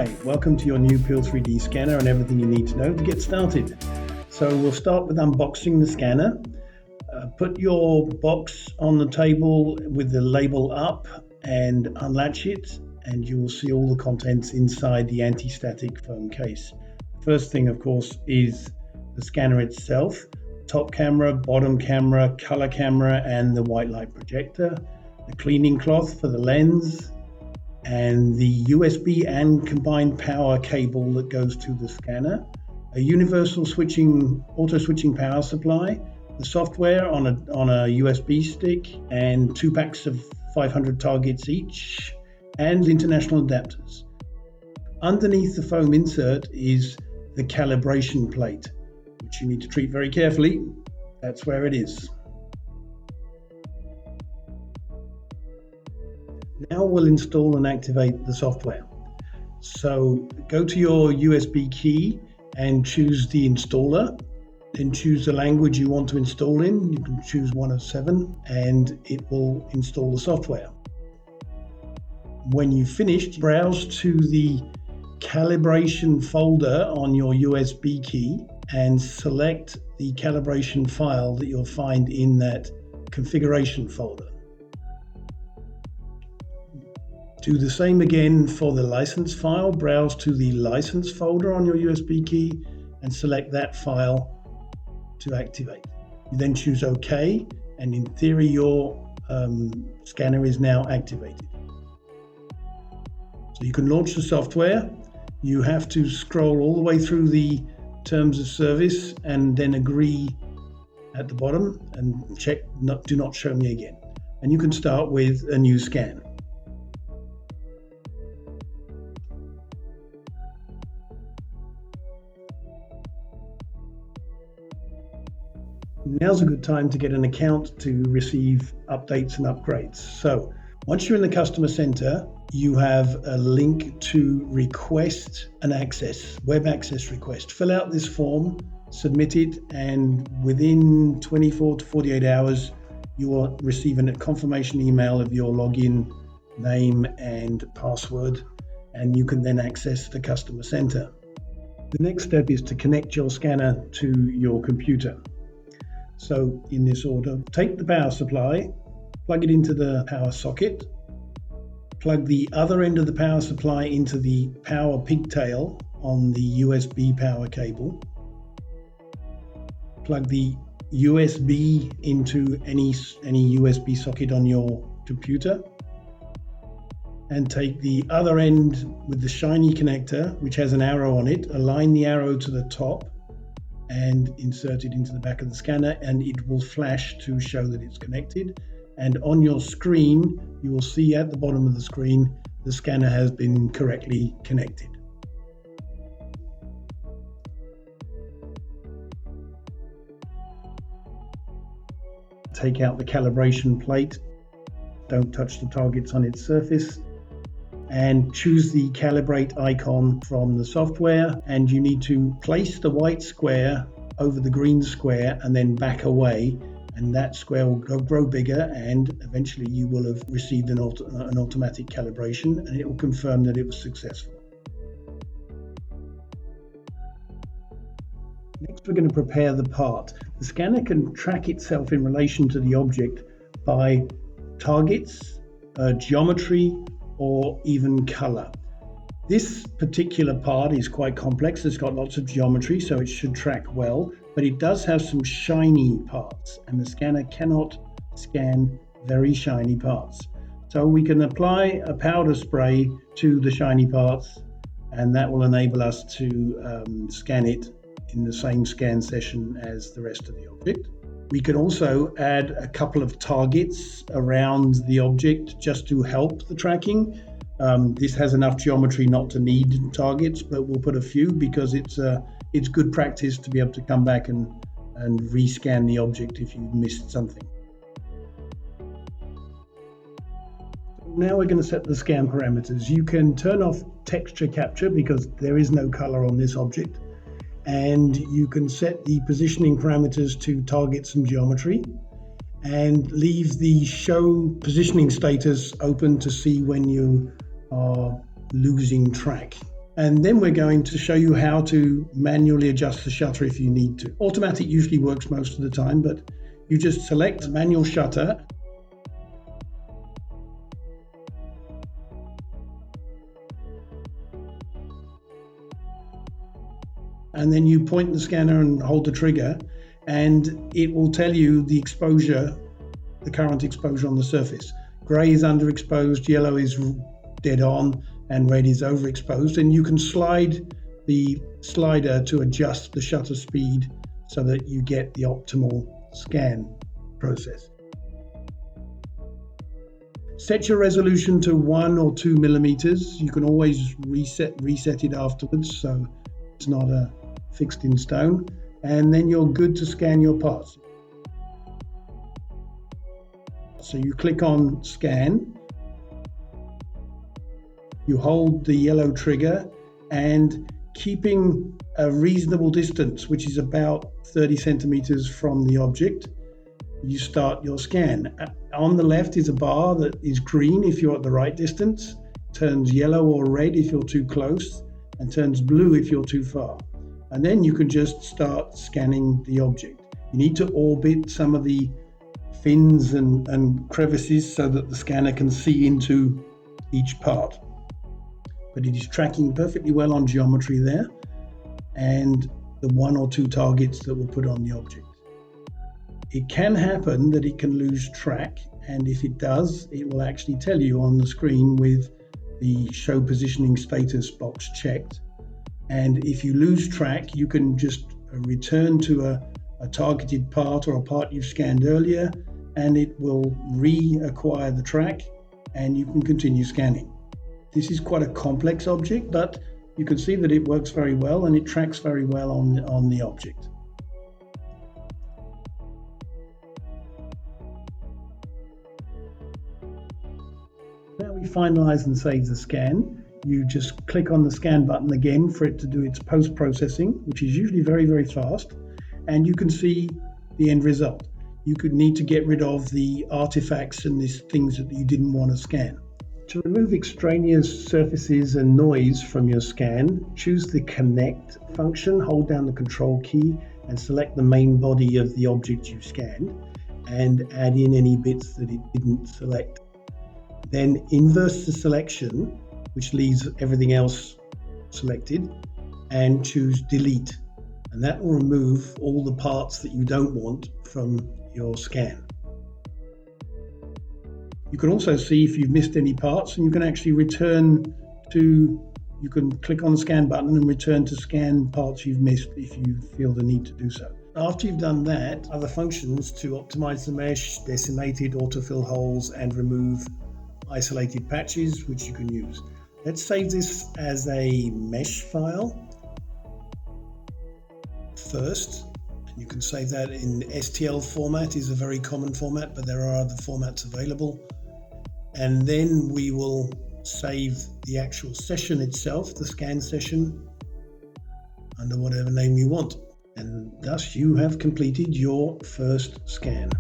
Hi, welcome to your new Peel 3D scanner and everything you need to know to get started. So we'll start with unboxing the scanner. Put your box on the table with the label up and unlatch it, and you will see all the contents inside the anti-static foam case. First thing, of course, is the scanner itself: top camera, bottom camera, color camera, and the white light projector, the cleaning cloth for the lens, and the USB and combined power cable that goes to the scanner, a universal auto switching power supply, the software on a USB stick, and 2 packs of 500 targets each, and international adapters. Underneath the foam insert is the calibration plate, which you need to treat very carefully. That's where it is. Now we'll install and activate the software. So go to your USB key and choose the installer. Then choose the language you want to install in. You can choose one of 7 and it will install the software. When you've finished, browse to the calibration folder on your USB key and select the calibration file that you'll find in that configuration folder. Do the same again for the license file. Browse to the license folder on your USB key and select that file to activate. You then choose OK, and in theory your scanner is now activated. So you can launch the software. You have to scroll all the way through the terms of service and then agree at the bottom and check do not show me again. And you can start with a new scan. Now's a good time to get an account to receive updates and upgrades. So once you're in the customer center, you have a link to request an access, web access request. Fill out this form, submit it, and within 24 to 48 hours, you will receive a confirmation email of your login name and password, and you can then access the customer center. The next step is to connect your scanner to your computer. So in this order, take the power supply, plug it into the power socket, plug the other end of the power supply into the power pigtail on the USB power cable, plug the USB into any USB socket on your computer, and take the other end with the shiny connector, which has an arrow on it, align the arrow to the top, and insert it into the back of the scanner, and it will flash to show that it's connected. And on your screen, you will see at the bottom of the screen, the scanner has been correctly connected. Take out the calibration plate. Don't touch the targets on its surface. And choose the calibrate icon from the software, and you need to place the white square over the green square and then back away, and that square will grow bigger, and eventually you will have received an automatic calibration, and it will confirm that it was successful. Next, we're going to prepare the part. The scanner can track itself in relation to the object by targets, geometry, or even color. This particular part is quite complex. It's got lots of geometry, so it should track well, but it does have some shiny parts, and the scanner cannot scan very shiny parts. So we can apply a powder spray to the shiny parts, and that will enable us to scan it in the same scan session as the rest of the object. We can also add a couple of targets around the object just to help the tracking. This has enough geometry not to need targets, but we'll put a few because it's good practice to be able to come back and rescan the object if you've missed something. Now we're going to set the scan parameters. You can turn off texture capture because there is no color on this object. And you can set the positioning parameters to targets and geometry, and leave the show positioning status open to see when you are losing track. And then we're going to show you how to manually adjust the shutter if you need to. Automatic usually works most of the time, but you just select manual shutter. And then you point the scanner and hold the trigger, and it will tell you the exposure, the current exposure on the surface. Gray is underexposed, yellow is dead on, and red is overexposed. And you can slide the slider to adjust the shutter speed so that you get the optimal scan process. Set your resolution to 1 or 2 millimeters. You can always reset it afterwards, so it's not fixed in stone. And then you're good to scan your parts. So you click on scan, you hold the yellow trigger, and keeping a reasonable distance, which is about 30 centimeters from the object, you start your scan. On the left is a bar that is green if you're at the right distance, turns yellow or red if you're too close, and turns blue if you're too far. And then you can just start scanning the object. You need to orbit some of the fins and crevices so that the scanner can see into each part. But it is tracking perfectly well on geometry there and the 1 or 2 targets that were put on the object. It can happen that it can lose track, and if it does, it will actually tell you on the screen with the show positioning status box checked. And if you lose track, you can just return to a targeted part or a part you've scanned earlier, and it will reacquire the track and you can continue scanning. This is quite a complex object, but you can see that it works very well and it tracks very well on the object. Now we finalize and save the scan. You just click on the scan button again for it to do its post-processing, which is usually very, very fast, and you can see the end result. You could need to get rid of the artifacts and these things that you didn't want to scan. To remove extraneous surfaces and noise from your scan, choose the Connect function, hold down the Control key and select the main body of the object you scanned and add in any bits that it didn't select. Then inverse the selection, which leaves everything else selected, and choose Delete. And that will remove all the parts that you don't want from your scan. You can also see if you've missed any parts, and you can actually you can click on the scan button and return to scan parts you've missed if you feel the need to do so. After you've done that, other functions to optimize the mesh, decimated autofill holes, and remove isolated patches, which you can use. Let's save this as a mesh file first. You can save that in STL format, is a very common format, but there are other formats available. And then we will save the actual session itself, the scan session, under whatever name you want. And thus you have completed your first scan.